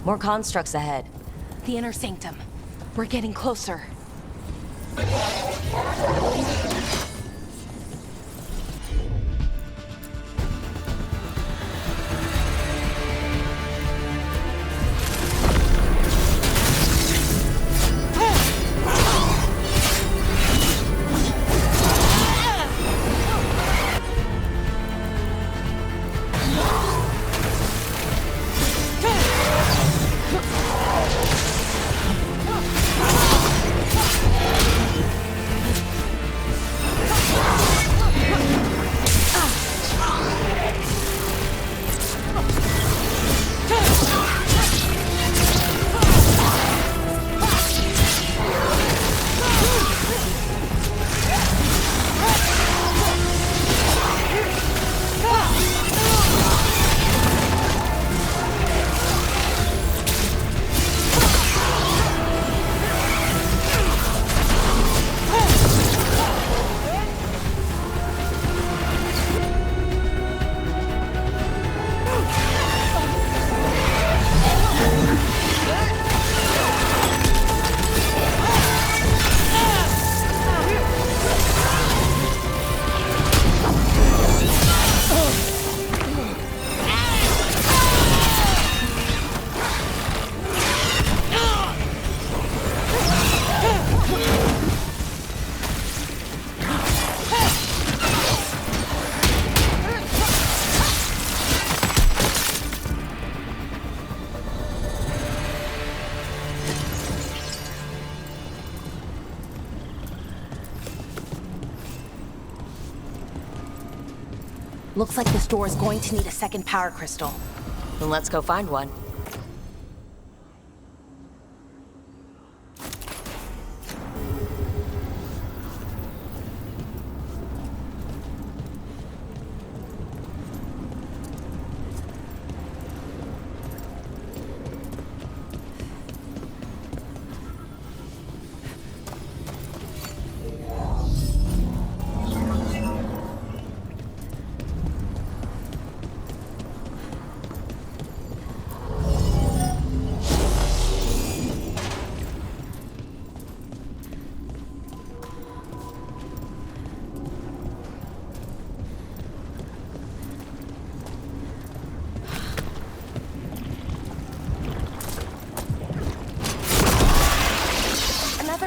More constructs ahead. The inner sanctum. We're getting closer. Looks like this door is going to need a second power crystal. Then let's go find one.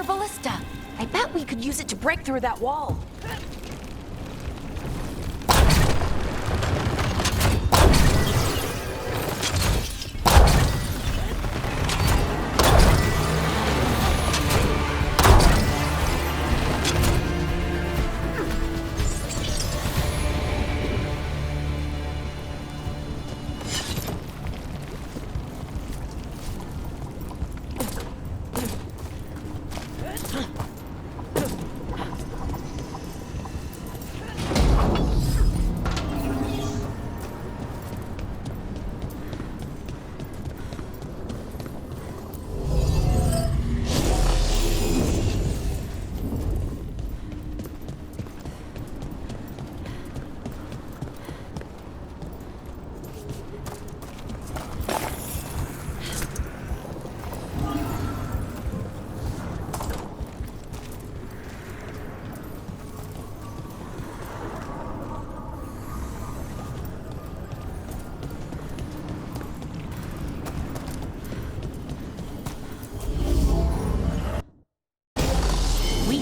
Ballista. I bet we could use it to break through that wall.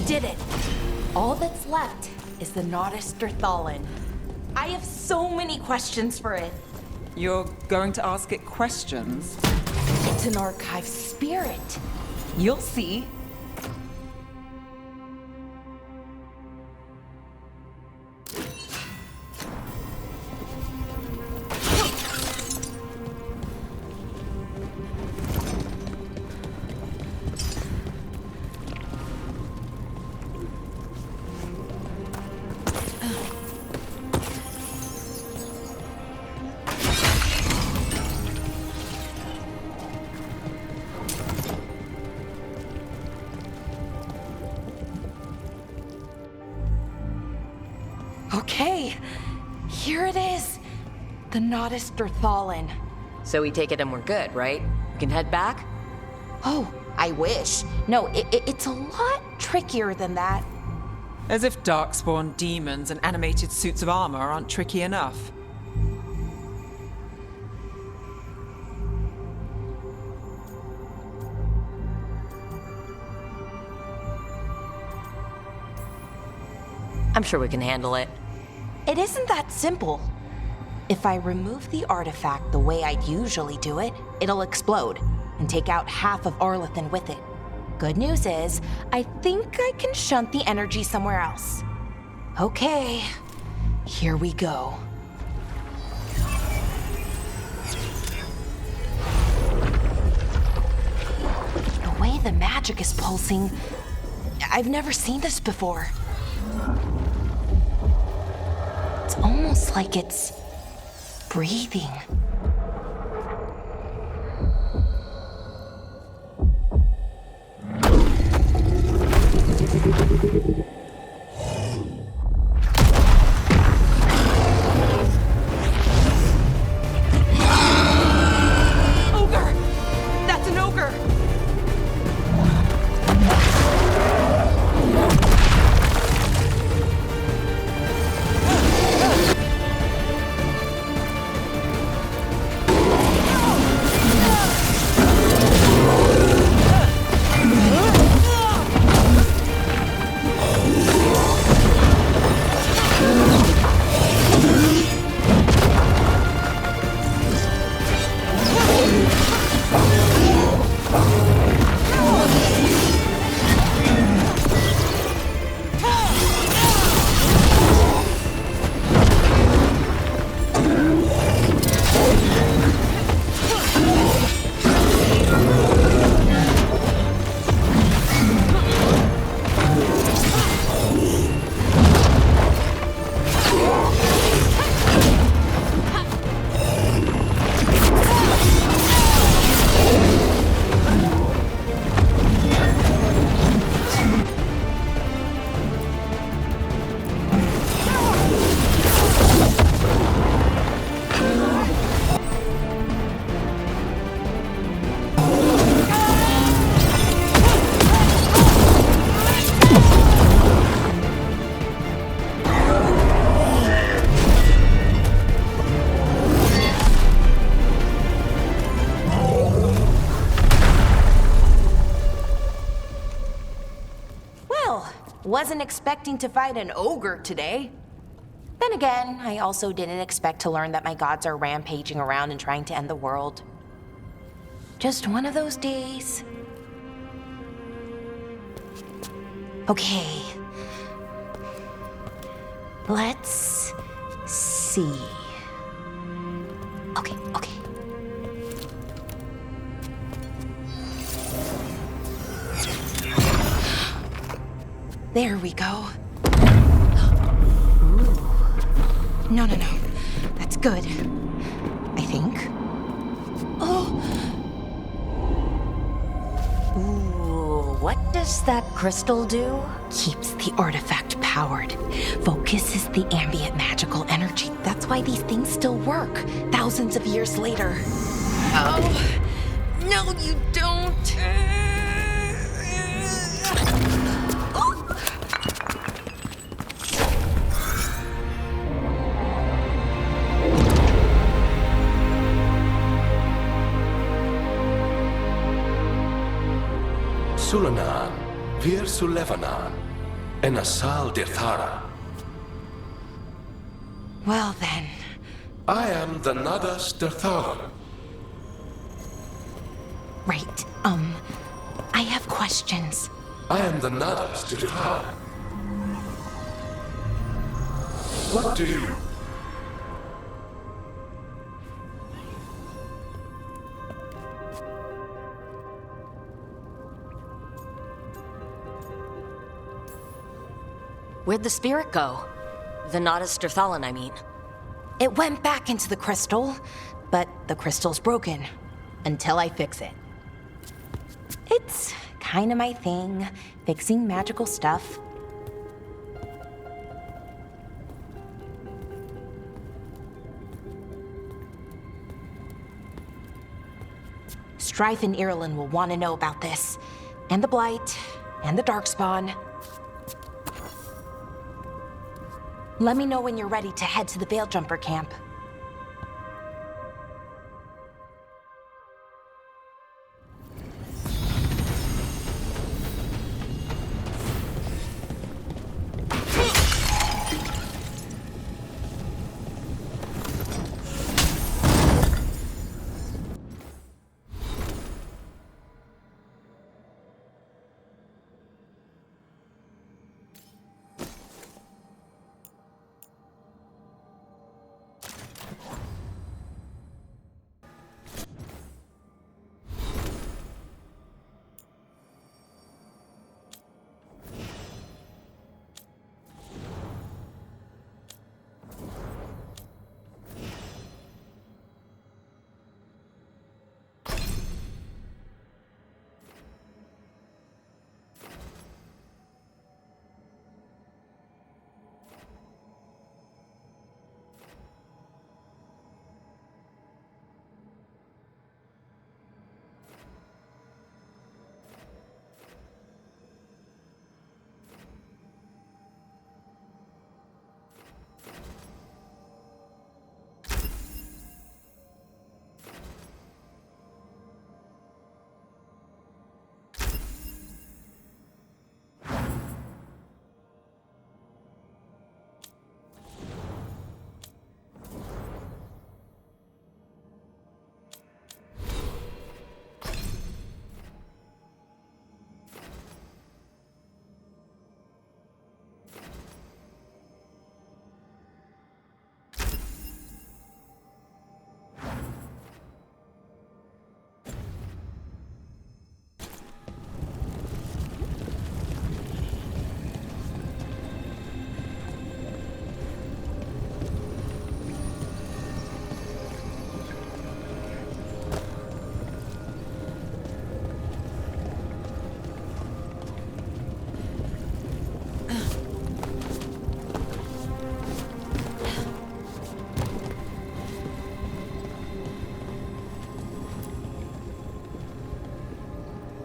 Did it. All that's left is the Nodus Derthalin. I have so many questions for it. You're going to ask it questions? It's an archive spirit. You'll see. Okay, here it is. The Nodus Derthalin. So we take it and we're good, right? We can head back? Oh, I wish. No, it's a lot trickier than that. As if darkspawn demons and animated suits of armor aren't tricky enough. I'm sure we can handle it. It isn't that simple. If I remove the artifact the way I'd usually do it, it'll explode and take out half of Arlethan with it. Good news is, I think I can shunt the energy somewhere else. Okay, here we go. The way the magic is pulsing, I've never seen this before. It's almost like it's breathing. Ogre! That's an ogre! Wasn't expecting to fight an ogre today. Then again, I also didn't expect to learn that my gods are rampaging around and trying to end the world. Just one of those days. Okay. Let's see. Okay. There we go. Ooh. No. That's good. I think. Oh! Ooh, what does that crystal do? Keeps the artifact powered. Focuses the ambient magical energy. That's why these things still work, thousands of years later. Oh! No, you don't! Sulanan, Vir Sulevanan, and Asal Dirthara. Well then. I am the Nadas Dirtharan. Right, I have questions. I am the Nadas Dirtharan. What do you... Where'd the spirit go? The Nadas Dirthalan, I mean. It went back into the crystal, but the crystal's broken. Until I fix it. It's kinda my thing, fixing magical stuff. Strife and Irulan will want to know about this. And the Blight, and the Darkspawn. Let me know when you're ready to head to the Veil-Jumper camp.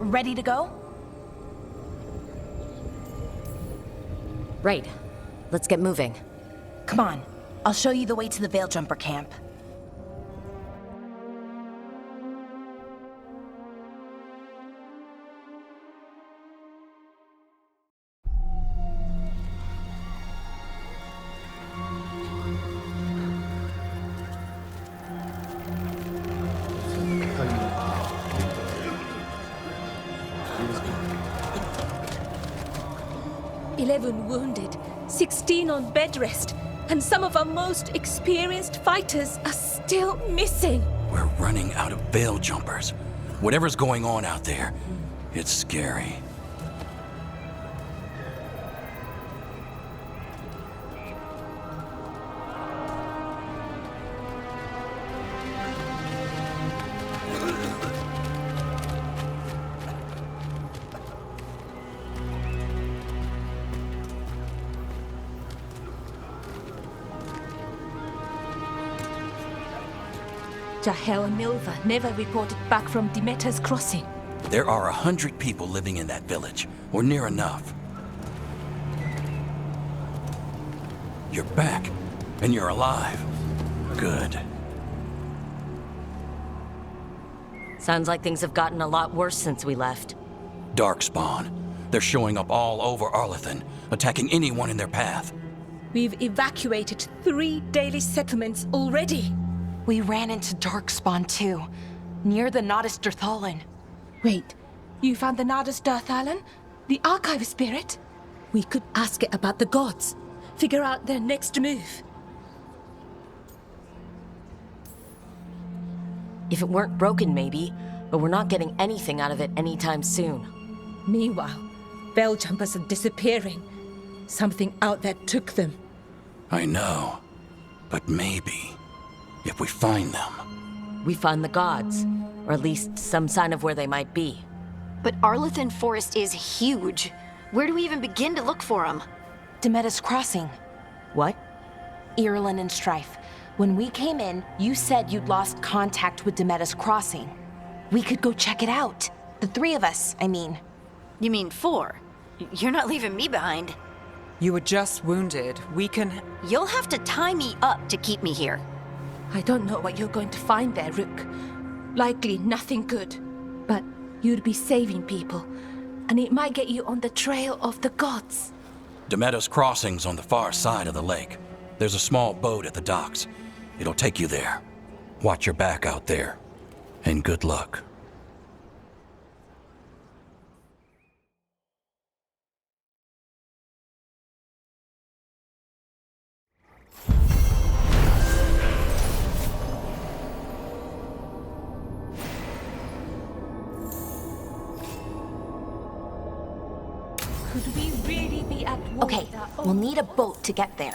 Ready to go? Right. Let's get moving. Come on. I'll show you the way to the Veil-Jumper camp. "11 wounded, 16 on bed rest, and some of our most experienced fighters are still missing." We're running out of veil jumpers. Whatever's going on out there, it's scary. Jahel and Milva never reported back from Demeter's crossing. There are 100 people living in that village, or near enough. You're back, and you're alive. Good. Sounds like things have gotten a lot worse since we left. Darkspawn. They're showing up all over Arlathan, attacking anyone in their path. We've evacuated 3 daily settlements already. We ran into Darkspawn too, near the Nodus Dirthalan. Wait, you found the Nodus Dirthalan? The archive spirit? We could ask it about the gods. Figure out their next move. If it weren't broken, maybe, but we're not getting anything out of it anytime soon. Meanwhile, veil jumpers are disappearing. Something out there took them. I know, but maybe, if we find them... We find the gods, or at least some sign of where they might be. But Arlathan Forest is huge. Where do we even begin to look for them? Demeter's crossing. What? Irulan and Strife. When we came in, you said you'd lost contact with Demeter's crossing. We could go check it out. The three of us, I mean. You mean 4? You're not leaving me behind. You were just wounded. We can... You'll have to tie me up to keep me here. I don't know what you're going to find there, Rook. Likely nothing good. But you'd be saving people, and it might get you on the trail of the gods. Demeter's Crossing's on the far side of the lake. There's a small boat at the docks. It'll take you there. Watch your back out there. And good luck. Could we really be at war? Okay, with our own we'll need a boat to get there.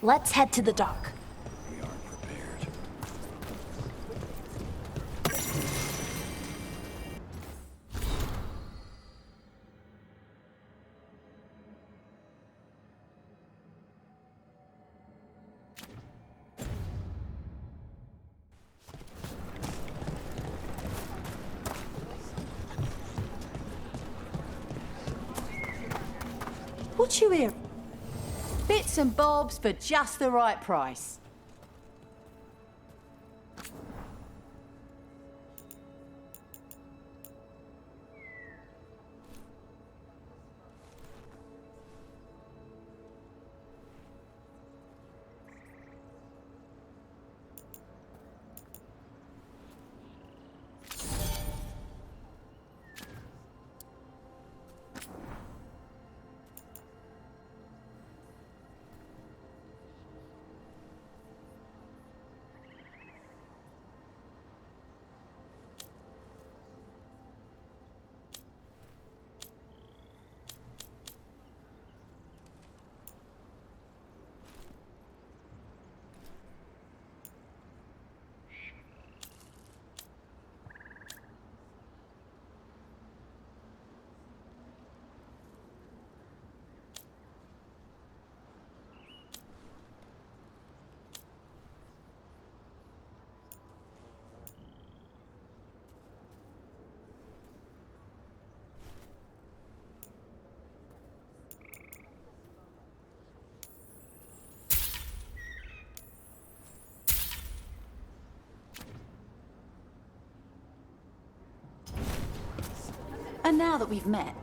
Let's head to the dock. We are prepared. What you hear? Bits and bobs for just the right price. And now that we've met,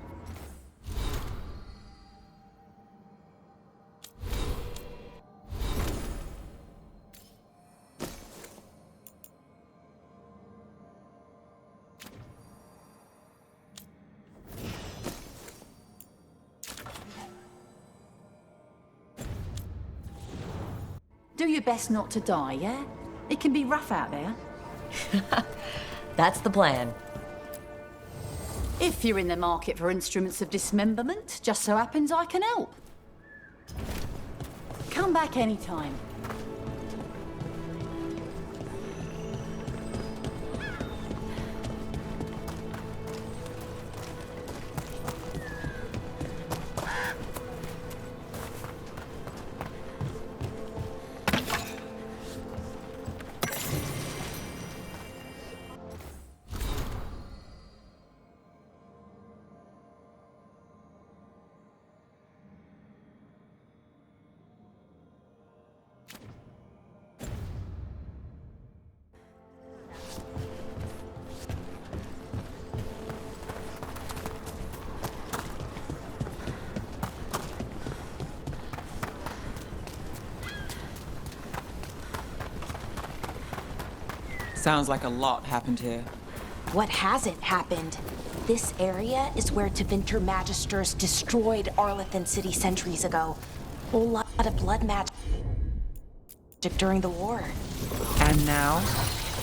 do your best not to die, yeah? It can be rough out there. That's the plan. If you're in the market for instruments of dismemberment, just so happens I can help. Come back anytime. Sounds like a lot happened here. What hasn't happened? This area is where Tevinter Magisters destroyed Arlethan City centuries ago. A lot of blood magic during the war. And now?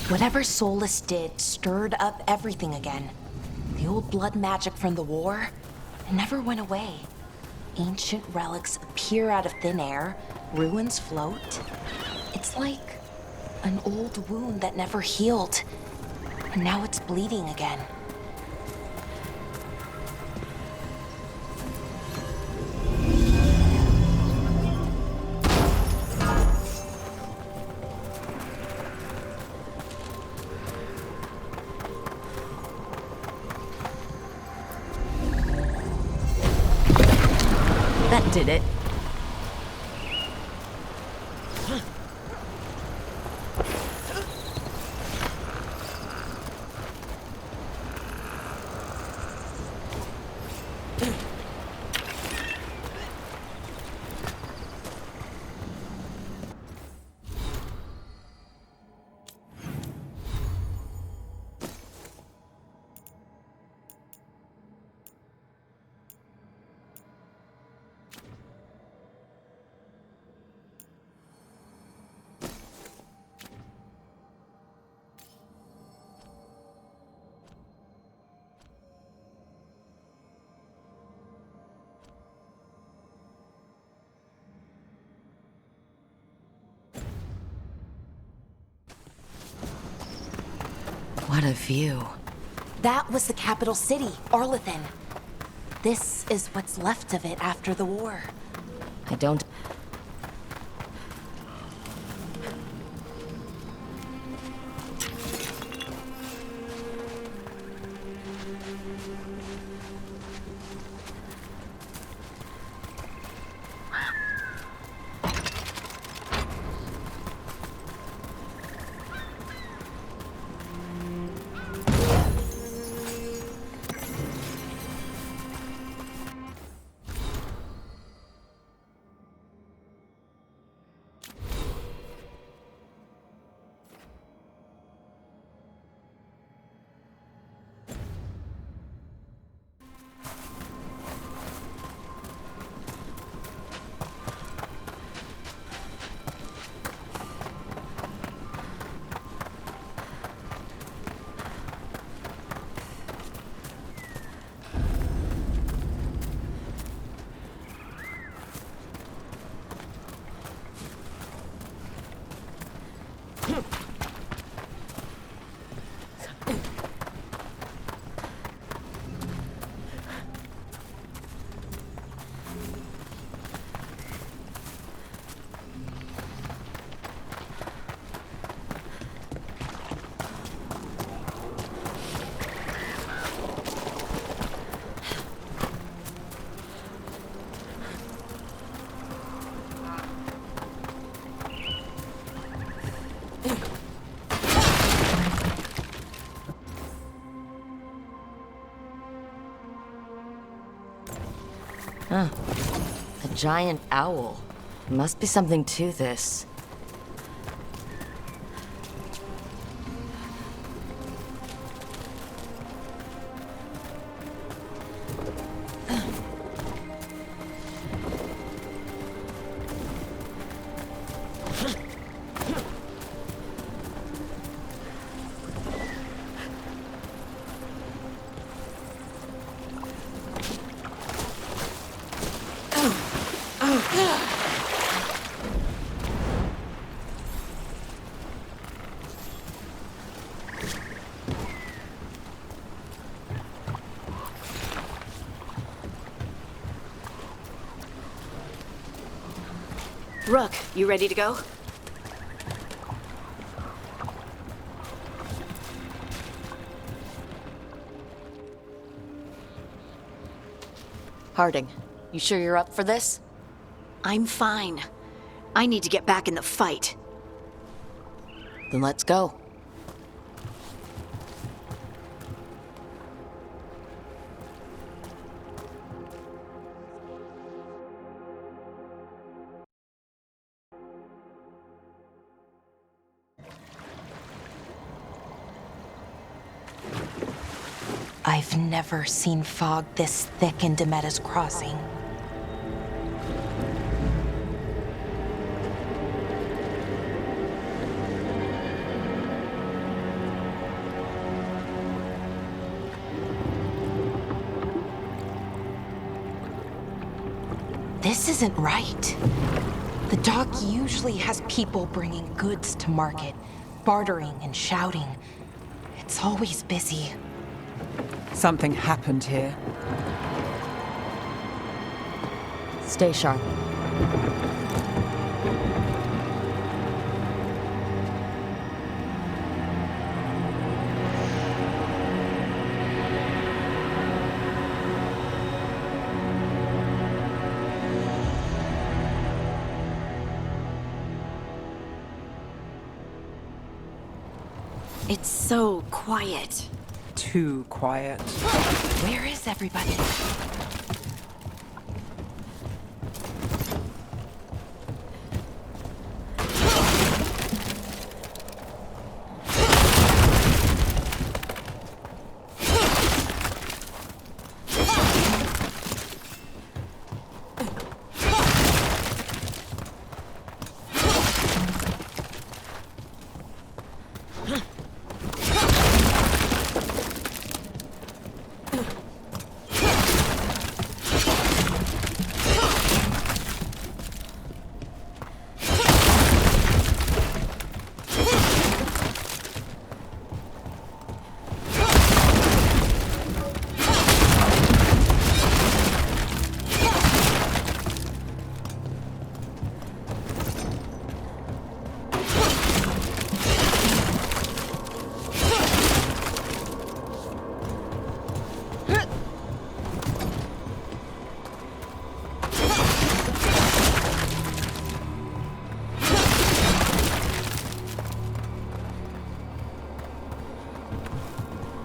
Whatever Solus did stirred up everything again. The old blood magic from the war, it never went away. Ancient relics appear out of thin air, ruins float. It's like an old wound that never healed, and now it's bleeding again. That did it. What a view. That was the capital city, Arlethan. This is what's left of it after the war. I don't... Huh. A giant owl. Must be something to this. Rook, you ready to go? Harding, you sure you're up for this? I'm fine. I need to get back in the fight. Then let's go. I've never seen fog this thick in Demeta's Crossing. This isn't right. The dock usually has people bringing goods to market, bartering and shouting. It's always busy. Something happened here. Stay sharp. It's so quiet. Too quiet. Where is everybody?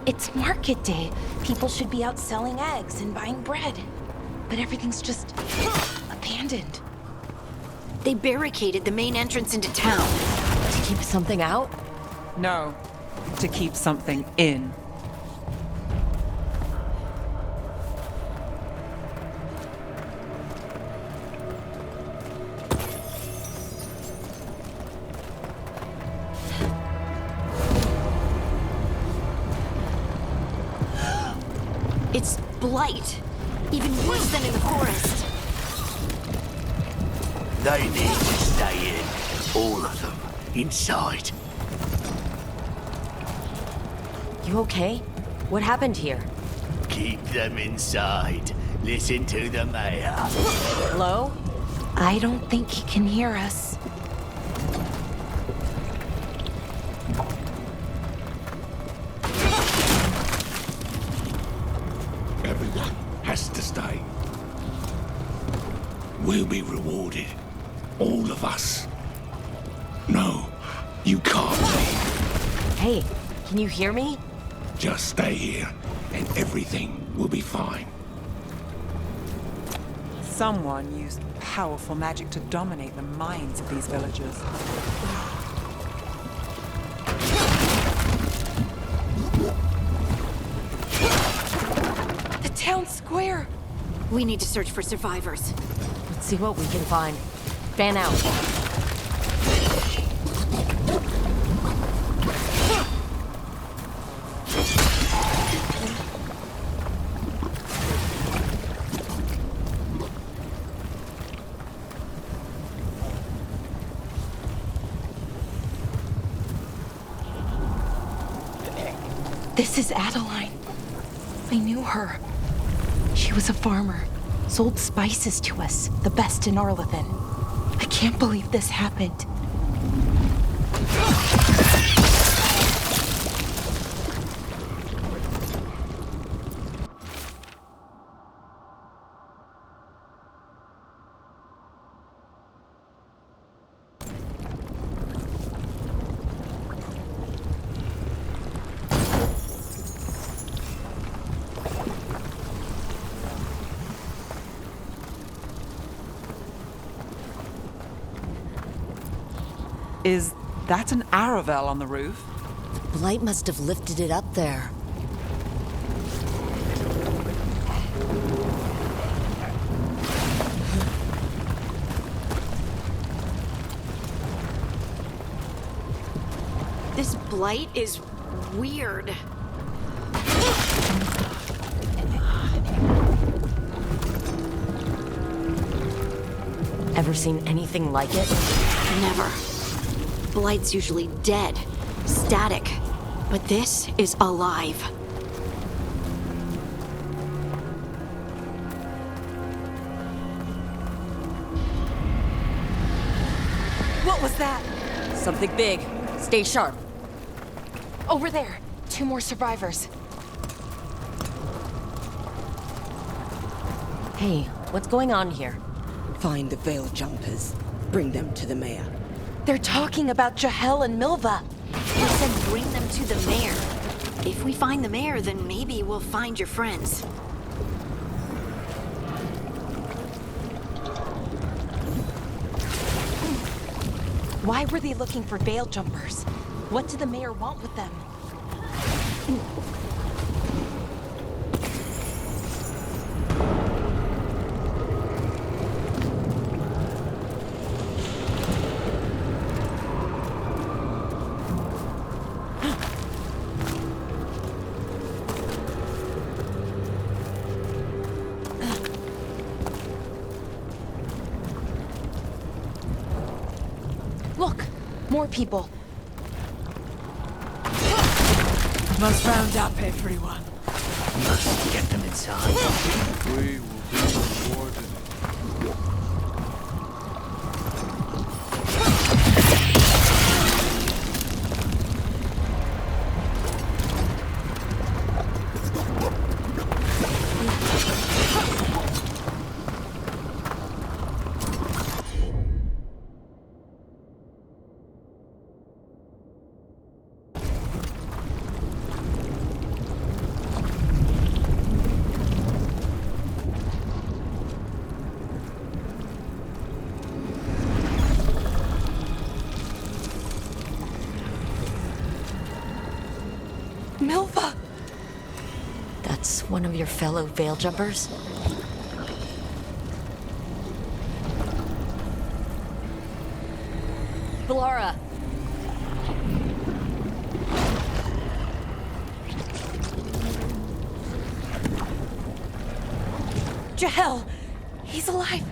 It's market day. People should be out selling eggs and buying bread. But everything's just abandoned. They barricaded the main entrance into town. To keep something out? No, to keep something in. It's blight. Even worse than in the forest. They need to stay in. All of them. Inside. You okay? What happened here? Keep them inside. Listen to the mayor. Hello? I don't think he can hear us. Everyone has to stay. We'll be rewarded. All of us. No, you can't leave. Hey, can you hear me? Just stay here, and everything will be fine. Someone used powerful magic to dominate the minds of these villagers. The town square! We need to search for survivors. Let's see what we can find. Fan out. This is Adeline. I knew her. She was a farmer, sold spices to us, the best in Arlethan. I can't believe this happened. Is that an Aravel on the roof? Blight must have lifted it up there. This blight is weird. Ever seen anything like it? Never. Blight's usually dead, static. But this is alive. What was that? Something big. Stay sharp. Over there. 2 more survivors. Hey, what's going on here? Find the veil jumpers. Bring them to the mayor. They're talking about Jahel and Milva. You said bring them to the mayor. If we find the mayor, then maybe we'll find your friends. Why were they looking for veil jumpers? What did the mayor want with them? Look, more people. Must round up everyone. Must get them inside. We will be rewarded. Milva! That's one of your fellow veil jumpers? Valara! Jahel! He's alive!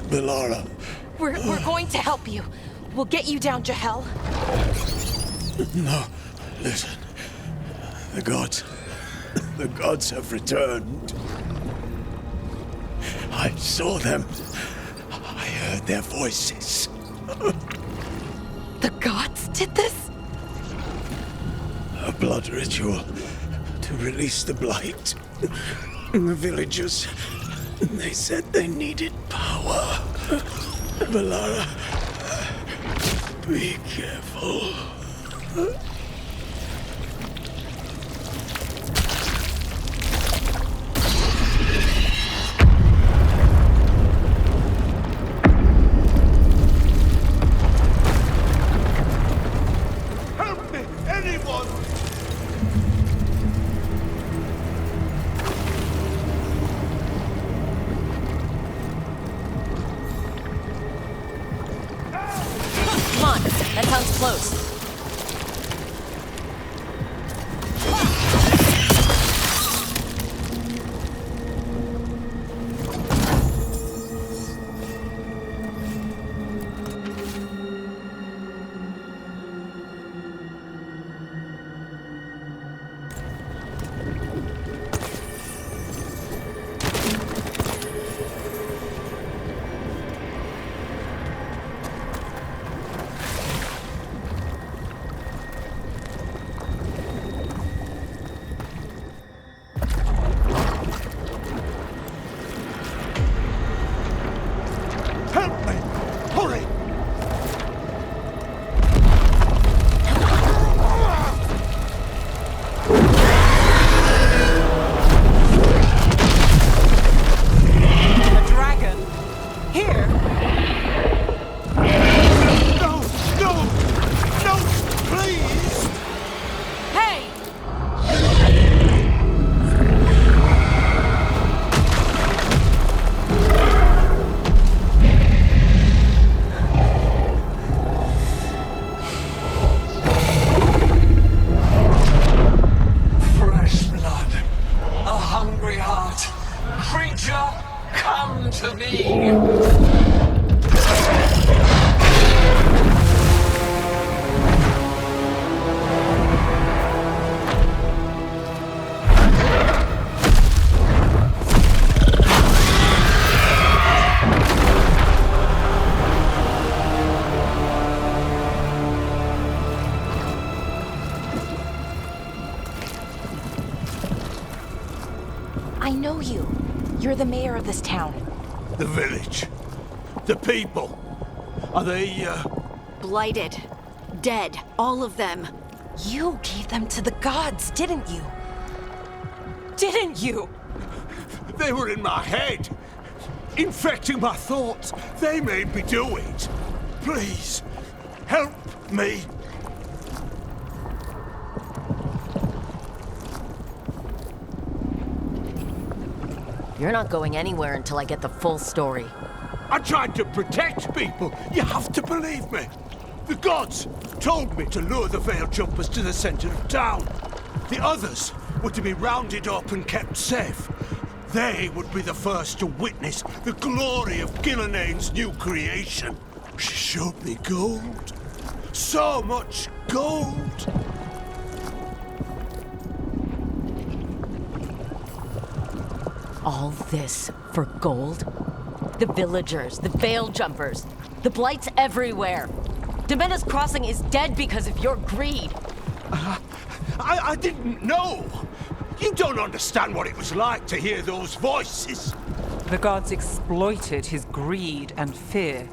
Valara. We're going to help you. We'll get you down, Jahel. No, listen. The gods have returned. I saw them. I heard their voices. The gods did this? A blood ritual to release the blight. The villagers, they said they needed power. Valara, be careful. Help me, anyone! Come on, that sounds close. Come to me! I know you. You're the mayor of this town. The village. The people. Are they, Blighted. Dead. All of them. You gave them to the gods, didn't you? Didn't you? They were in my head. Infecting my thoughts. They made me do it. Please, help me. You're not going anywhere until I get the full story. I tried to protect people. You have to believe me. The gods told me to lure the Veil Jumpers to the center of town. The others were to be rounded up and kept safe. They would be the first to witness the glory of Gillenane's new creation. She showed me gold. So much gold. All this for gold? The villagers, the Veil Jumpers, the Blights everywhere. Demena's Crossing is dead because of your greed. I didn't know. You don't understand what it was like to hear those voices. The gods exploited his greed and fear.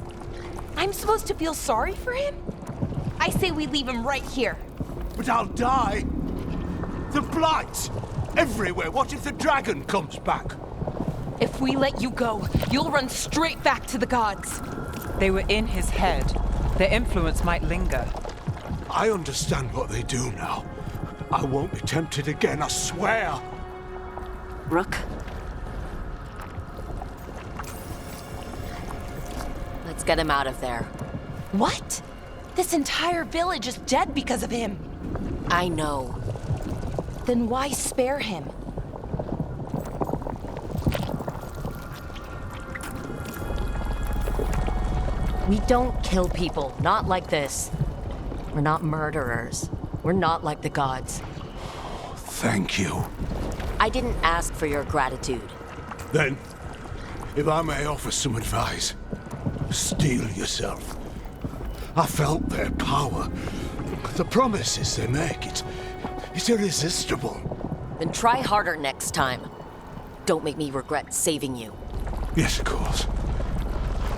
I'm supposed to feel sorry for him? I say we leave him right here. But I'll die. The Blight. Everywhere. What if the dragon comes back? If we let you go, you'll run straight back to the gods. They were in his head. Their influence might linger. I understand what they do now. I won't be tempted again, I swear. Rook? Let's get him out of there. What? This entire village is dead because of him. I know. Then why spare him? We don't kill people, not like this. We're not murderers. We're not like the gods. Thank you. I didn't ask for your gratitude. Then, if I may offer some advice, steel yourself. I felt their power. The promises they make, it's irresistible. Then try harder next time. Don't make me regret saving you. Yes, of course.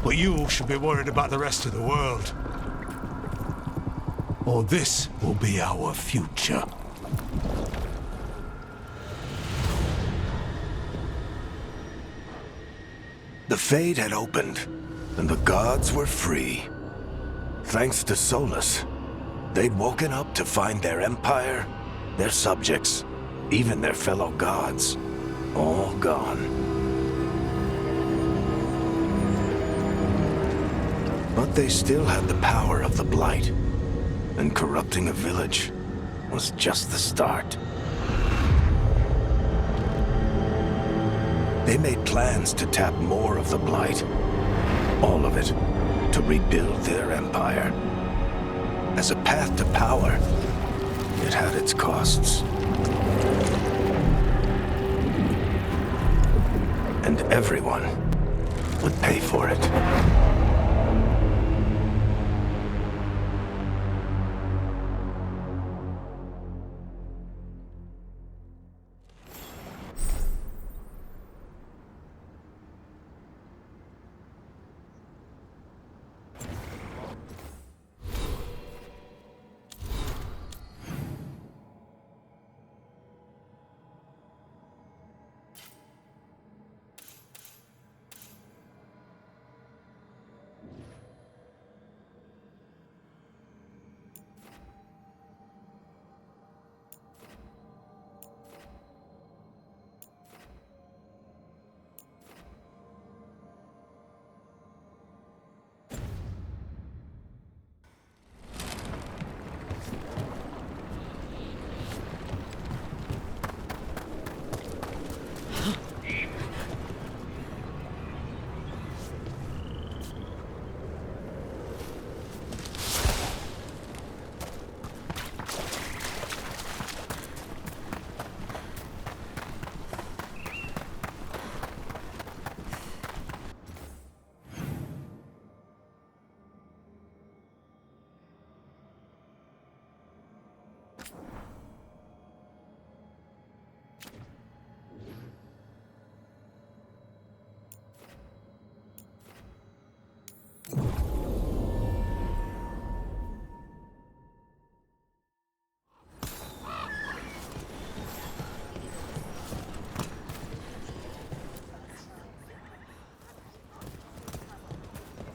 But you should be worried about the rest of the world. Or this will be our future. The Fade had opened, and the gods were free. Thanks to Solus, they'd woken up to find their empire, their subjects, even their fellow gods, all gone. But they still had the power of the Blight, and corrupting a village was just the start. They made plans to tap more of the Blight, all of it, to rebuild their empire. As a path to power, it had its costs. And everyone would pay for it.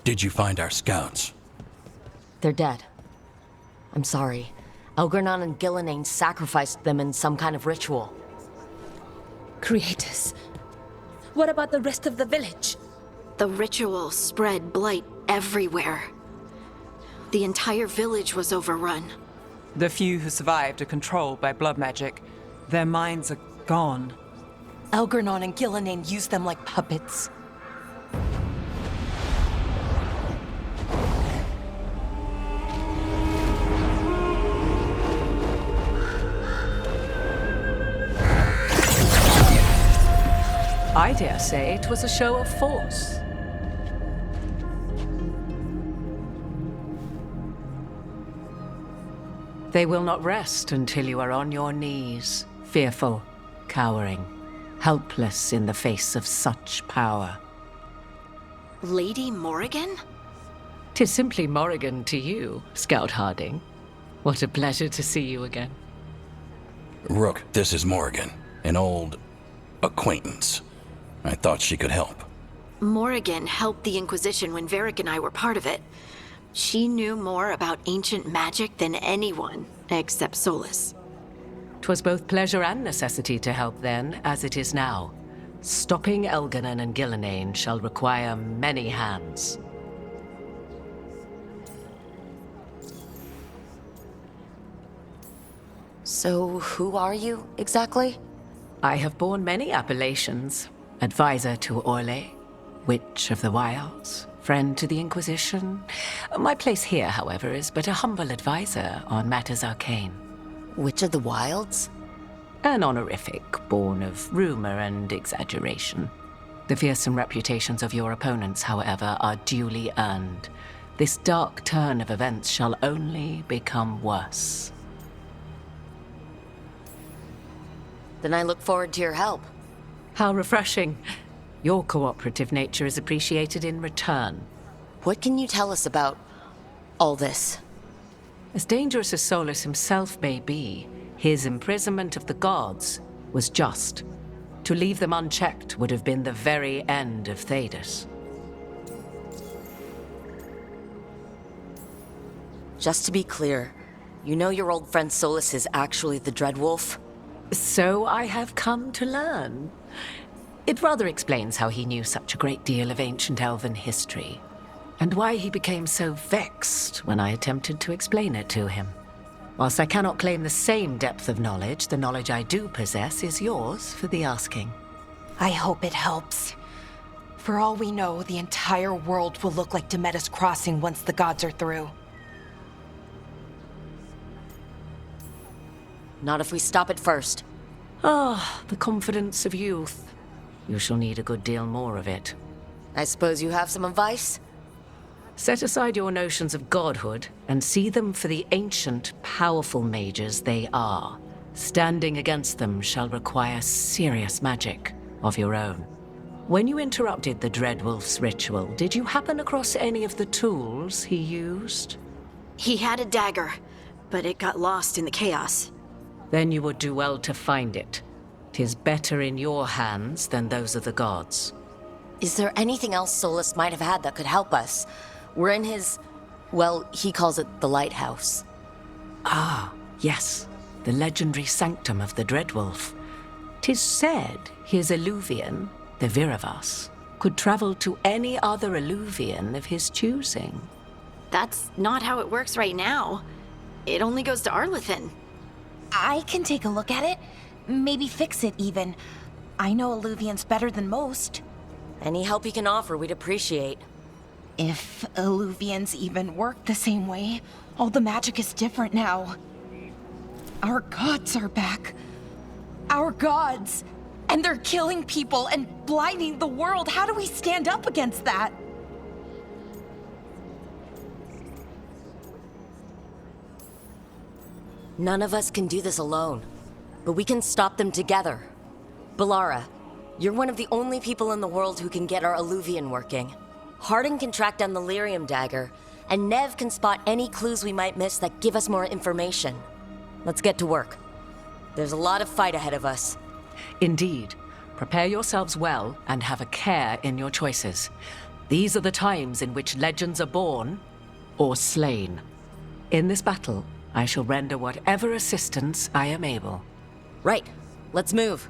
Did you find our scouts? They're dead. I'm sorry. Elgernon and Gillenane sacrificed them in some kind of ritual. Creators. What about the rest of the village? The ritual spread blight everywhere. The entire village was overrun. The few who survived are controlled by blood magic. Their minds are gone. Elgernon and Gillenane used them like puppets. I dare say it was a show of force. They will not rest until you are on your knees, fearful, cowering, helpless in the face of such power. Lady Morrigan? 'Tis simply Morrigan to you, Scout Harding. What a pleasure to see you again. Rook, this is Morrigan, an old acquaintance. I thought she could help. Morrigan helped the Inquisition when Varric and I were part of it. She knew more about ancient magic than anyone, except Solus. 'Twas both pleasure and necessity to help then, as it is now. Stopping Elgernon and Gillenane shall require many hands. So, who are you, exactly? I have borne many appellations. Advisor to Orle, Witch of the Wilds, friend to the Inquisition. My place here, however, is but a humble advisor on matters arcane. Witch of the Wilds? An honorific born of rumor and exaggeration. The fearsome reputations of your opponents, however, are duly earned. This dark turn of events shall only become worse. Then I look forward to your help. How refreshing. Your cooperative nature is appreciated in return. What can you tell us about all this? As dangerous as Solus himself may be, his imprisonment of the gods was just. To leave them unchecked would have been the very end of Thedas. Just to be clear, you know your old friend Solus is actually the Dreadwolf? So I have come to learn. It rather explains how he knew such a great deal of ancient elven history, and why he became so vexed when I attempted to explain it to him. Whilst I cannot claim the same depth of knowledge, the knowledge I do possess is yours for the asking. I hope it helps. For all we know, the entire world will look like Demetus Crossing once the gods are through. Not if we stop it first. Ah, the confidence of youth. You shall need a good deal more of it. I suppose you have some advice? Set aside your notions of godhood and see them for the ancient, powerful mages they are. Standing against them shall require serious magic of your own. When you interrupted the Dreadwolf's ritual, did you happen across any of the tools he used? He had a dagger, but it got lost in the chaos. Then you would do well to find it. 'Tis better in your hands than those of the gods. Is there anything else Solus might have had that could help us? We're in his... well, he calls it the lighthouse. Ah, yes. The legendary sanctum of the Dreadwolf. 'Tis said his Illuvian, the Viravas, could travel to any other Illuvian of his choosing. That's not how it works right now. It only goes to Arlethan. I can take a look at it. Maybe fix it, even. I know Illuvians better than most. Any help you can offer, we'd appreciate. If Illuvians even work the same way, all the magic is different now. Our gods are back. Our gods! And they're killing people and blinding the world. How do we stand up against that? None of us can do this alone, but we can stop them together. Balara, you're one of the only people in the world who can get our Illuvian working. Harding can track down the Lyrium dagger, and Nev can spot any clues we might miss that give us more information. Let's get to work. There's a lot of fight ahead of us. Indeed. Prepare yourselves well and have a care in your choices. These are the times in which legends are born or slain. In this battle, I shall render whatever assistance I am able. Right. Let's move.